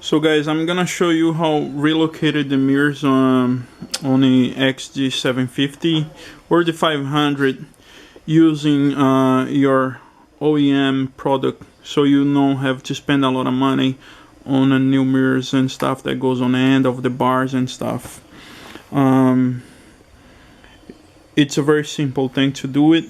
So guys, I'm gonna show you how relocated the mirrors on the XG750 or the 500 using your OEM product, so you don't have to spend a lot of money on the new mirrors and stuff that goes on the end of the bars and stuff. It's a very simple thing to do it.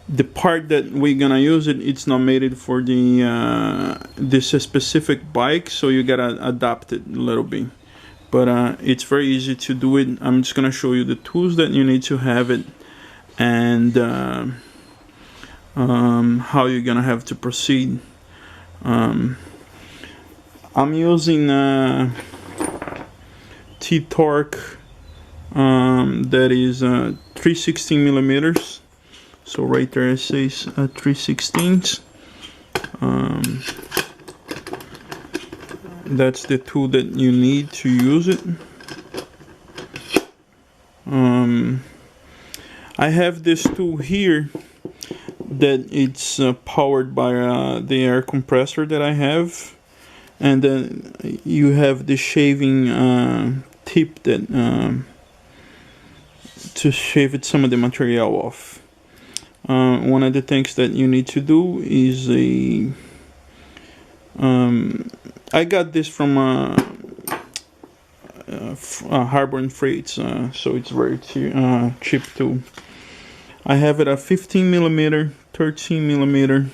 The part that we're gonna use it's not made for the this specific bike, so you gotta adapt it a little bit, but it's very easy to do it. I'm just gonna show you the tools that you need to have it, and how you're gonna have to proceed. I'm using T-Torque that is 316 millimeters. So right there it says 3/16. That's the tool that you need to use it. I have this tool here that it's powered by the air compressor that I have, and then you have the shaving tip that to shave some of the material off. One of the things that you need to do is I got this from Harbor Freight, so it's very cheap too. I have it a 15 millimeter, 13 millimeter,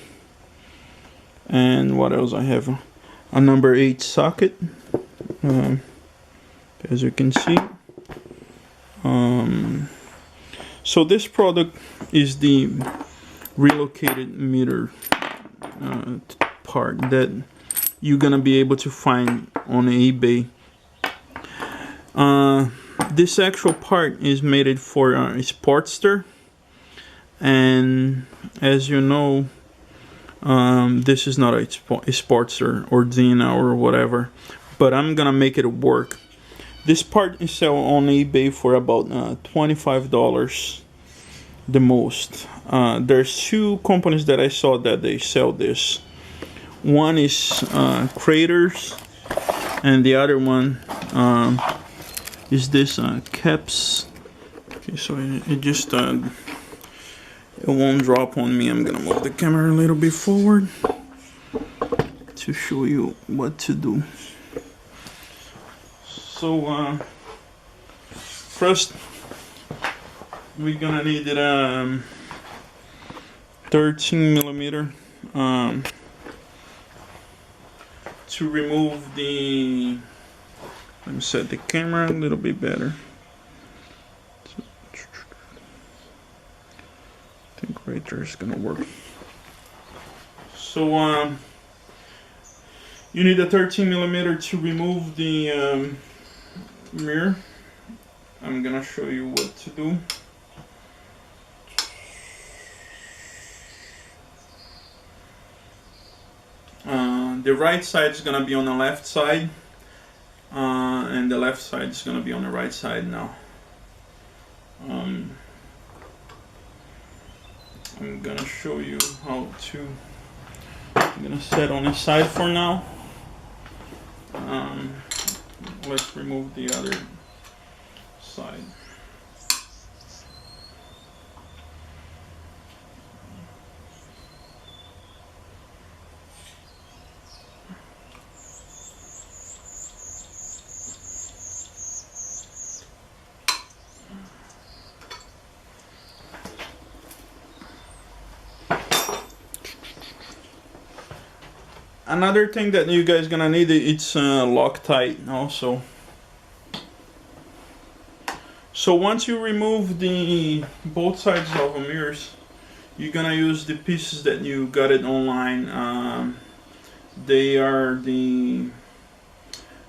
and what else I have? A number 8 socket, as you can see. So this product is the relocated mirror part that you're gonna be able to find on eBay. This actual part is made for a Sportster, and as you know, this is not a Sportster or Dina or whatever, but I'm gonna make it work. This part is sold on eBay for about $25 the most. There's two companies that I saw that they sell this. One is Craters, and the other one is this Caps. Okay, so it just it won't drop on me. I'm gonna move the camera a little bit forward to show you what to do. So first we're gonna need it 13 millimeter to remove the. Let me set the camera a little bit better. I think right there is gonna work. So you need a 13 millimeter to remove the mirror. I'm gonna show you what to do. The right side is gonna be on the left side, and the left side is gonna be on the right side now. I'm gonna show you how to. I'm gonna set on the side for now. Let's remove the other side. Another thing that you guys gonna need, it's Loctite also. So once you remove the both sides of the mirrors, you're gonna use the pieces that you got it online. They are the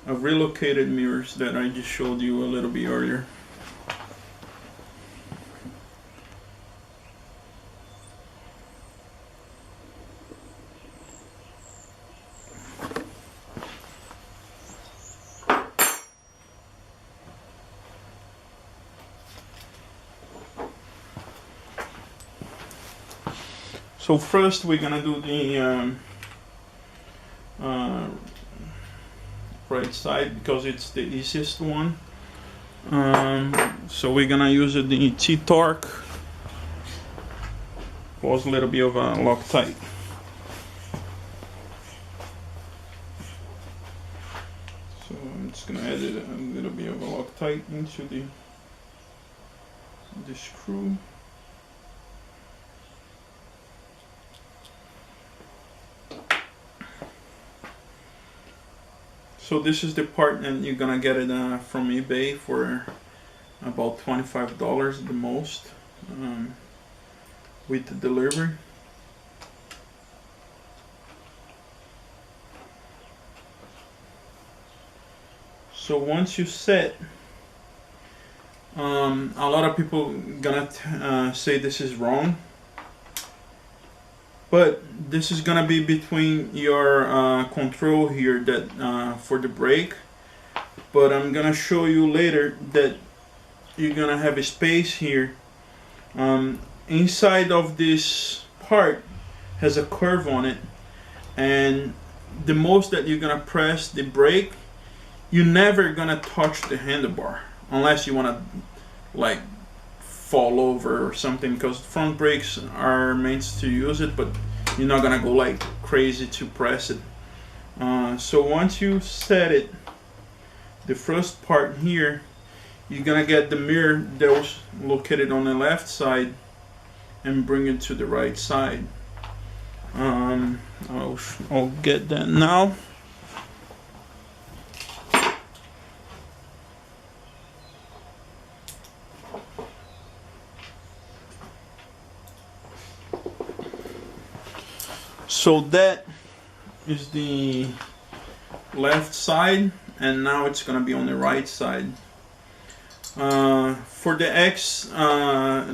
relocated mirrors that I just showed you a little bit earlier. So first we're gonna do uh, right side because it's the easiest one. So we're gonna use the T-Torque, was a little bit of a Loctite. So I'm just gonna add a little bit of a Loctite into the screw. So this is the part, and you're gonna get it from eBay for about $25 the most, with the delivery. So once you set, a lot of people gonna say this is wrong, but this is gonna be between your control here that for the brake. But I'm gonna show you later that you're gonna have a space here. Inside of this part has a curve on it, and the most that you're gonna press the brake, you're never gonna touch the handlebar unless you wanna like fall over or something, because front brakes are meant to use it, but you're not gonna go like crazy to press it. So once you set it, the first part here, you're gonna get the mirror that was located on the left side and bring it to the right side. I'll get that now. So that is the left side, and now it's gonna be on the right side. For the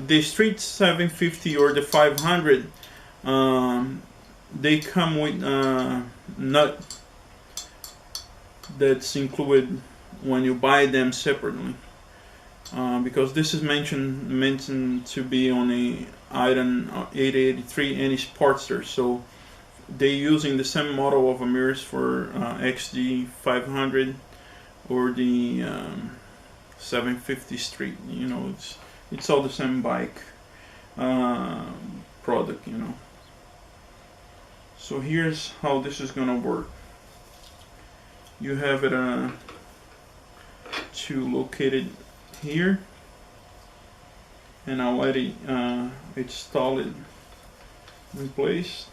the Street 750 or the 500, they come with nut that's included when you buy them separately, because this is mentioned to be on a item 883 any Sportster. So they're using the same model of mirrors for XG500 or the 750 Street. You know, it's all the same bike product, you know. So here's how this is gonna work. You have it located here, and I'll let it install it in place.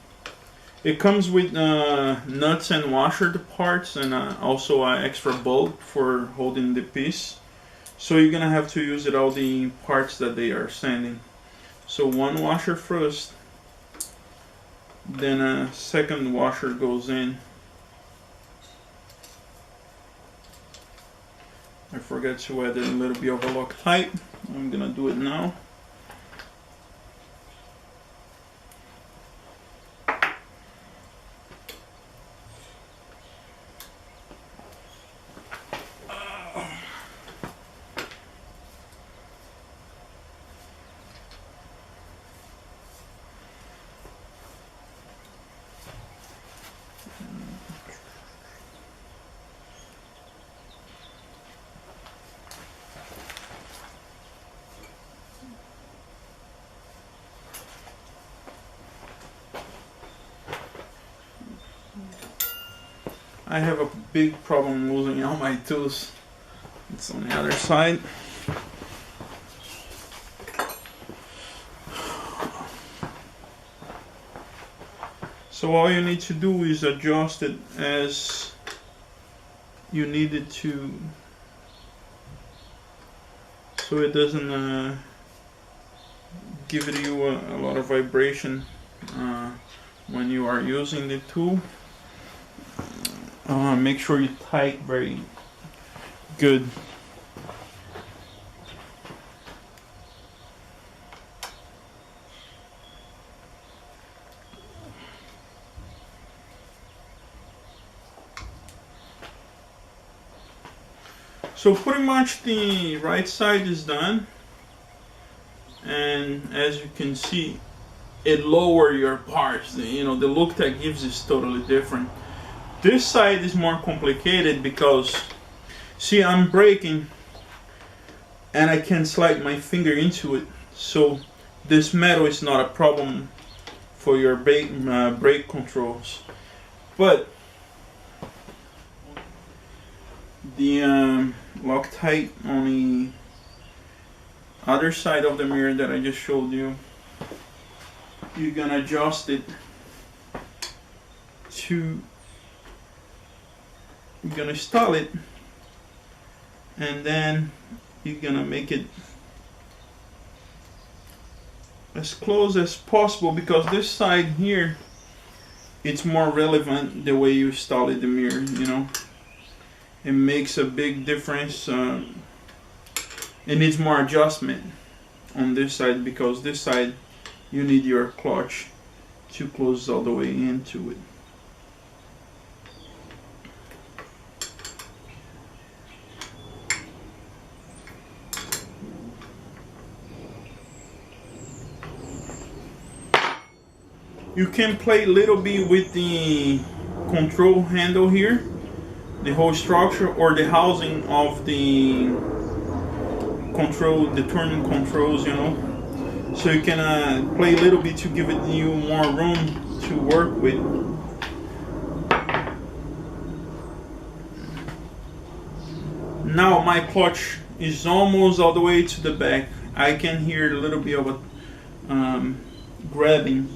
It comes with nuts and washer parts, and also an extra bolt for holding the piece. So you're gonna have to use all the parts that they are sending. So one washer first, then a second washer goes in. I forgot to add a little bit of a Loctite. I'm gonna do it now. I have a big problem losing all my tools. It's on the other side. So all you need to do is adjust it as you need it to, so it doesn't give you a lot of vibration when you are using the tool. Make sure you tight very good. So pretty much the right side is done, and as you can see, it lower your parts. You know, the look that gives is totally different. This side is more complicated because, see, I'm braking and I can slide my finger into it. So this metal is not a problem for your brake controls. But the Loctite on the other side of the mirror that I just showed you, you're gonna adjust it to, you're gonna install it, and then you're gonna make it as close as possible, because this side here, it's more relevant the way you install it, the mirror, you know. It makes a big difference. It needs more adjustment on this side, because this side you need your clutch to close all the way into it. You can play a little bit with the control handle here, the whole structure, or the housing of the control, the turning controls, you know. So you can play a little bit to give it you more room to work with. Now my clutch is almost all the way to the back. I can hear a little bit of a grabbing.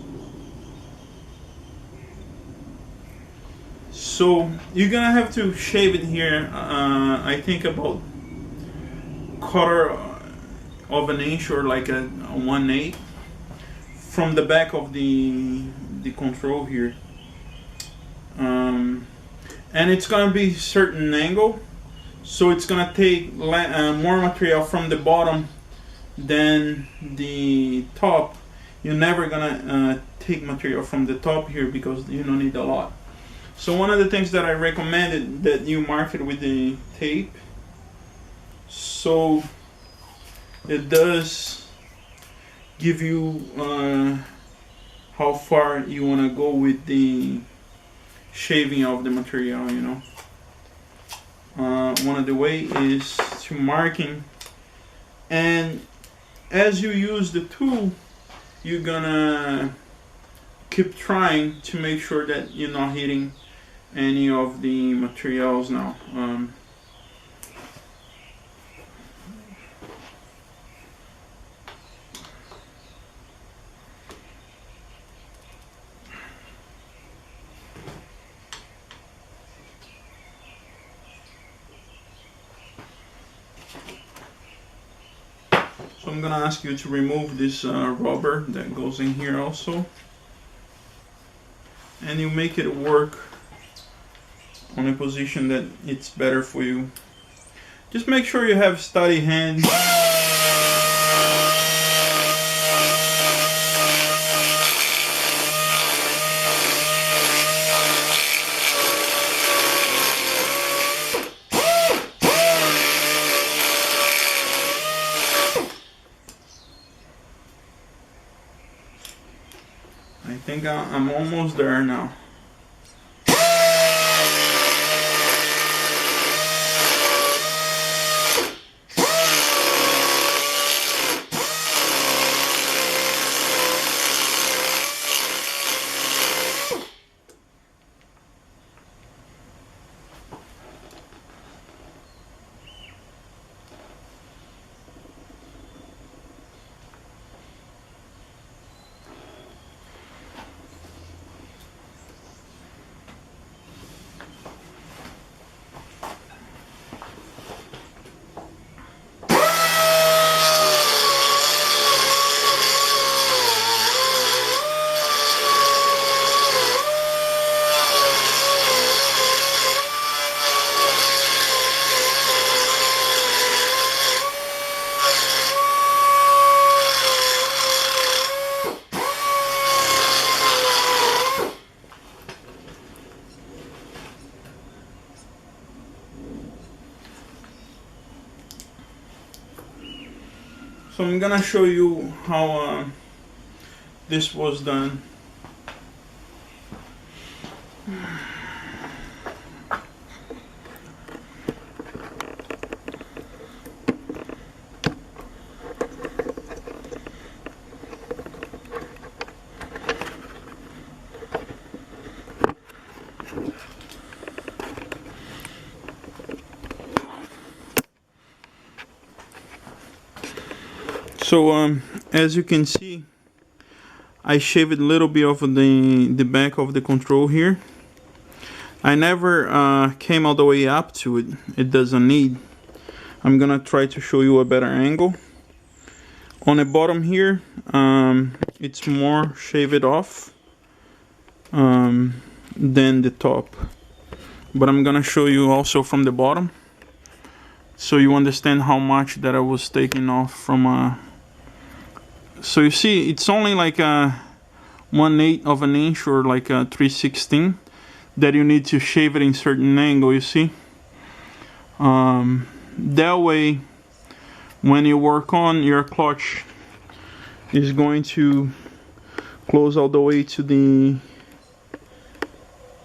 So you're gonna have to shave it here, I think about quarter of an inch, or like a 1/8 from the back of the control here, and it's gonna be certain angle, so it's gonna take more material from the bottom than the top. You're never gonna take material from the top here, because you don't need a lot. So one of the things that I recommended, that you mark it with the tape, so it does give you how far you want to go with the shaving of the material, you know. One of the way is to marking, and as you use the tool, you're gonna keep trying to make sure that you're not hitting any of the materials now. So I'm gonna ask you to remove this rubber that goes in here also, and you make it work on a position that it's better for you. Just make sure you have steady hands. I think I'm almost there now. So I'm gonna show you how this was done. So as you can see, I shaved a little bit of the back of the control here. I never came all the way up to it. It doesn't need. I'm gonna try to show you a better angle. On the bottom here, it's more shaved off than the top. But I'm gonna show you also from the bottom, so you understand how much that I was taking off from. So you see, it's only like a 1/8 of an inch, or like a 3/16, that you need to shave it in certain angle. You see, that way, when you work on your clutch, is going to close all the way to the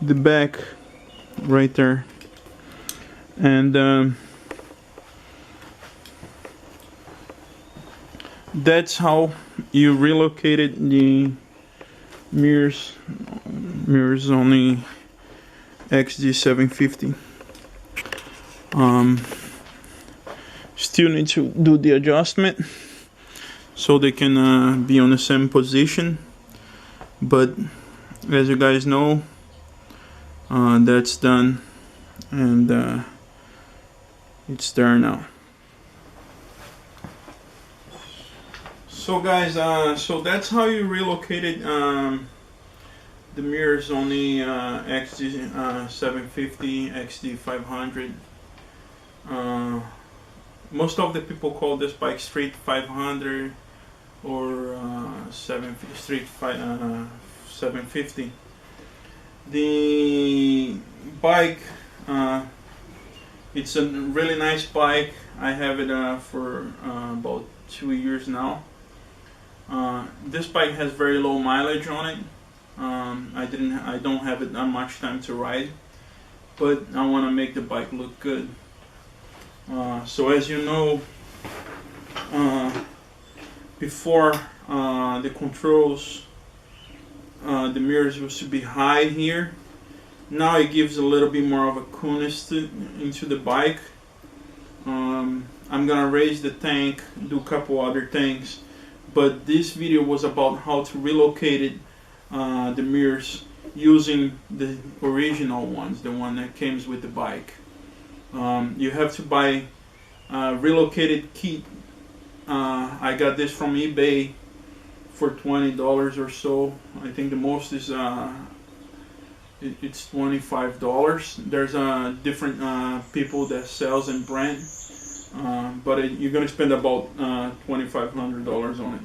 back right there, and that's how you relocated the mirrors on the XG750. Still need to do the adjustment so they can be on the same position, but as you guys know, that's done, and it's there now. So guys, so that's how you relocated the mirrors on the XG750, XG500. Most of the people call this bike Street 500 or Street 750. The bike, it's a really nice bike. I have it for about 2 years now. This bike has very low mileage on it. I don't have it that much time to ride, but I want to make the bike look good. So as you know, before the controls, the mirrors used to be high here. Now it gives a little bit more of a coolness into the bike. I'm gonna raise the tank, do a couple other things, but this video was about how to relocate it, the mirrors, using the original ones, the one that comes with the bike. You have to buy a relocated kit. I got this from eBay for $20 or so. I think the most is it's $25. There's different people that sells and brand, but you're gonna spend about $2,500 on it.